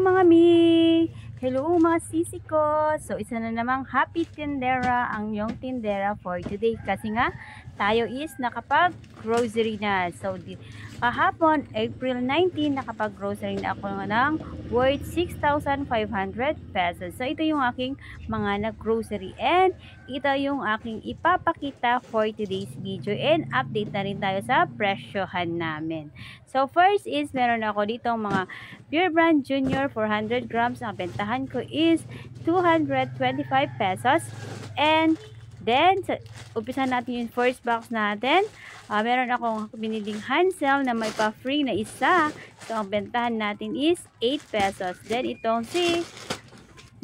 mga mi! Hello mga sisi ko! So isa na namang happy tindera ang yung tindera for today kasi nga tayo is nakapag-grocery na. So kahapon, April 19, nakapag-grocery na ako ng worth 6,500 pesos. So ito yung aking mga nag-grocery and ito yung aking ipapakita for today's video and update na rin tayo sa presyohan namin. So first is meron ako dito mga Pure Brand Junior 400 grams. Ang bentahan ko is 225 pesos. And then, umpisa natin yung first box natin. Meron akong biniling Hansel na may pa-free na isa. So, ang bentahan natin is 8 pesos. Then, itong si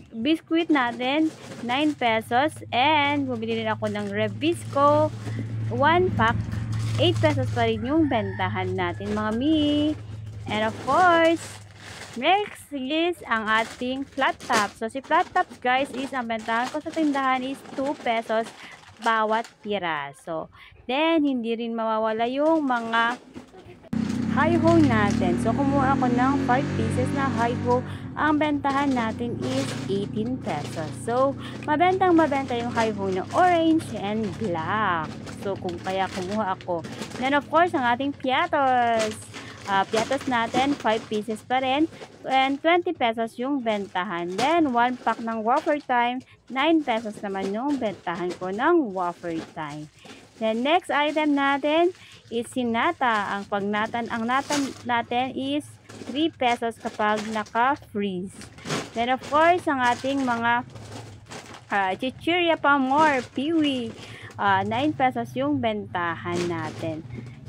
biscuit natin, 9 pesos. And, bumili din ako ng Rebisco 1 pack. 8 pesos pa rin yung bentahan natin, mga mi. And of course, next is ang ating flat top. So, si flat tops guys is ang bentahan ko sa tindahan is 2 pesos bawat piraso. Then, hindi rin mawawala yung mga hi-ho natin. So, kumuha ako ng 5 pieces na hi-ho. Ang bentahan natin is 18 pesos. So, mabenta yung hi-ho na orange and black. So, kung kaya kumuha ako. Then, of course, ang ating piatos. Piatos natin, 5 pieces pa rin. And 20 pesos yung bentahan. Then, 1 pack ng wafer time. 9 pesos naman yung bentahan ko ng wafer time. Then, next item natin is si nata. Ang nata natin is 3 pesos kapag naka-freeze. Then, of course, ang ating mga chichirya pa more, piwi. 9 pesos yung bentahan natin.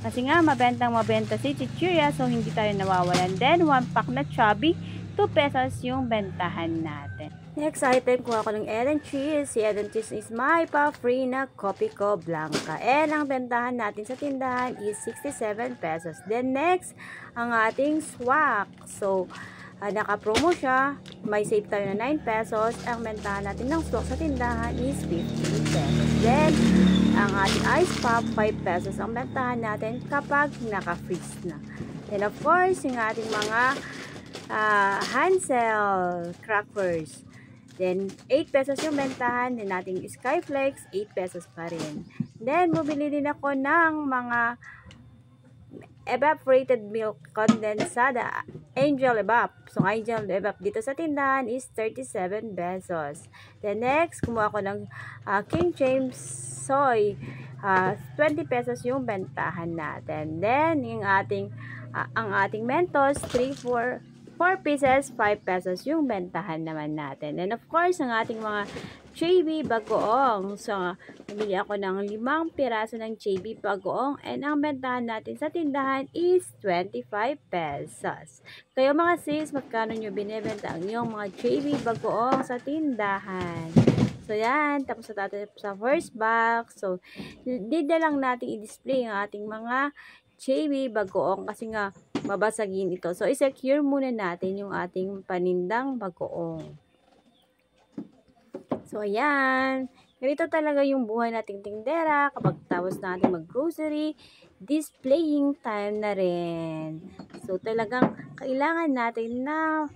Kasi nga, mabenta si chichirya, so hindi tayo nawawalan. Then, 1 pack na chubby, 2 pesos yung bentahan natin. Next item, kuha ko ng Eden Cheese. Si Eden Cheese is may pa-free na Copico Blanca. And ang bentahan natin sa tindahan is 67 pesos. Then, next, ang ating swak. So, naka-promo siya. May save tayo na 9 pesos. Ang bentahan natin ng swak sa tindahan is 15 pesos. Then, ang ating ice pop, 5 pesos ang bentahan natin kapag naka-freeze na. Then of course, yung ating mga Hansel crackers. Then 8 pesos yung bentahan. Then ating Skyflex, 8 pesos pa rin. Then bumili din ako ng mga evaporated milk condensada, Angel Evap. So, Angel Evap dito sa tindahan is 37 pesos. Then next, kumuha ko ng King James soy. 20 pesos yung bentahan natin. Then, yung ang ating Mentos, 4 pieces, 5 pesos yung bentahan naman natin. And of course, ang ating mga JB bagoong. So, bumili ako ng 5 piraso ng JB bagoong and ang bentahan natin sa tindahan is 25 pesos. Kayo mga sis, magkano nyo binibenta ang yung mga JB bagoong sa tindahan? So, yan. Tapos na tayo sa first box. So, hindi na lang natin i-display ang ating mga JB bagoong kasi nga babasagin ito. So, i-secure muna natin yung ating panindang bagoong. So, ayan. Ganito talaga yung buhay nating tindera kapag tapos natin mag-grocery, displaying time na rin. So, talagang kailangan natin na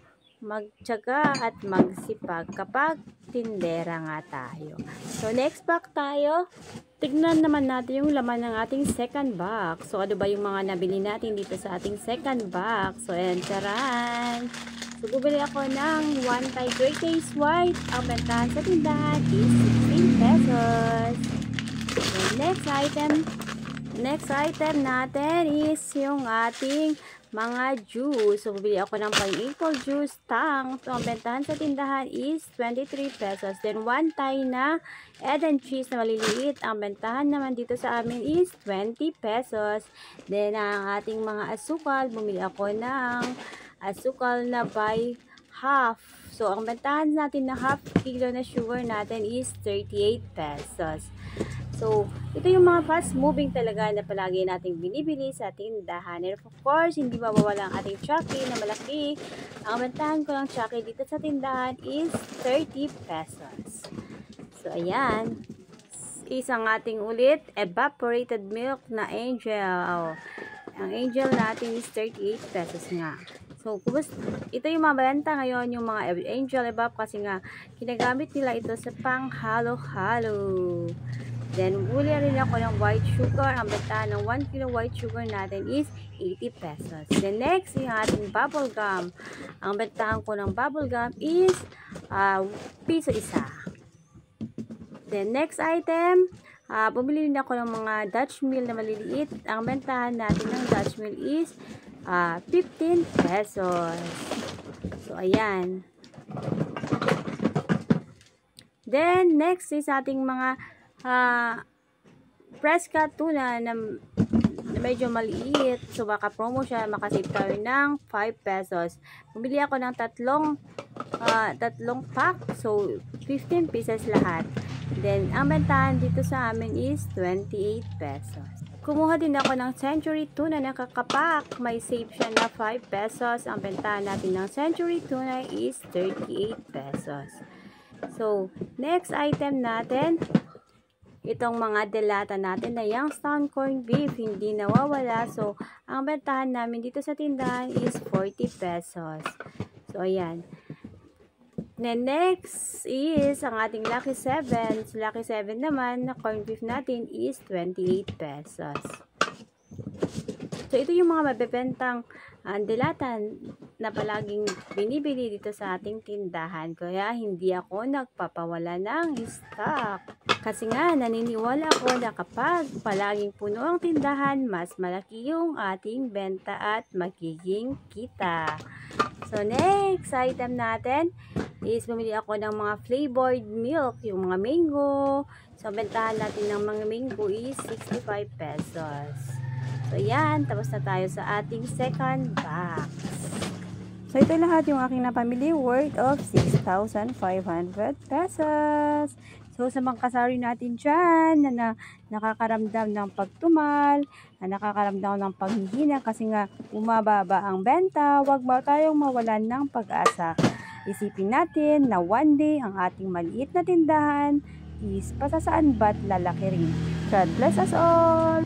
magtiyaga at magsipag kapag tindera nga tayo. So, next pack tayo. Tignan naman natin yung laman ng ating second box. So, ano ba yung mga nabili natin dito sa ating second box? So, ayan, charan! So, bubili ako ng 1 Thai Great Taste White. Ang bentahan sa tindahan is 16 pesos. And next item natin is yung ating mga juice. So, bubili ako ng pineapple juice tang. So, ang bentahan sa tindahan is 23 pesos. Then, 1 Thai na Eden cheese na maliliit. Ang bentahan naman dito sa amin is 20 pesos. Then, ang ating mga asukal, bumili ako ng asukal na by half. So, ang bentahan natin na half kilo na sugar natin is 38 pesos. So, ito yung mga fast moving talaga na palagi nating binibili sa tindahan. And of course, hindi mawawala ang ating Chucky na malaki. Ang bentahan ko ng Chucky dito sa tindahan is 30 pesos. So, ayan. Isang ating ulit, evaporated milk na Angel. Ang Angel natin is 38 pesos nga. So, ito yung mabenta ngayon, yung mga Angel Evap kasi nga ginagamit nila ito sa pang halo-halo. Then, buli rin ako ng white sugar. Ang bentahan ng 1 kilo white sugar natin is 80 pesos. Then, next, yung ating bubble gum. Ang bentahan ko ng bubble gum is piso isa. Then, next item, bumili din ako ng mga Dutch meal na maliliit. Ang bentahan natin ng Dutch meal is 15 pesos. So, ayan. Then, next is ating mga Fresca tuna na medyo maliit. So, baka promo siya. Makasave tayo ng 5 pesos. Bumili ako ng tatlong pack. So, 15 pieces lahat. Then, ang bentahan dito sa amin is 28 pesos. Kumuha din ako ng Century Tuna na kakapak. May save siya na 5 pesos. Ang bentahan natin ng Century Tuna is 38 pesos. So, next item natin, itong mga delata natin na Youngstown corned beef, hindi nawawala. So, ang bentahan namin dito sa tindahan is 40 pesos. So, ayan. Then, next is ang ating Lucky 7. So, Lucky 7 naman, na corned beef natin is 28 pesos. So, ito yung mga mabebentang delata na palaging binibili dito sa ating tindahan. Kaya, hindi ako nagpapawala ng stock. Kasi nga, naniniwala ako na kapag palaging puno ang tindahan, mas malaki yung ating benta at magiging kita. So, next item natin is bumili ako ng mga flavored milk, yung mga mango. So, bentahan natin ng mga mango is 65 pesos. So, yan. Tapos na tayo sa ating second box. So, ito lahat yung aking napamili worth of 6,500 pesos. So, sa mga kasari natin dyan na nakakaramdam ng pagtumal, na nakakaramdam ng paghihina kasi nga umababa ang benta, huwag ba tayong mawalan ng pag-asa. Isipin natin na one day ang ating maliit na tindahan is pasasaan ba't lalaki rin. God bless us all!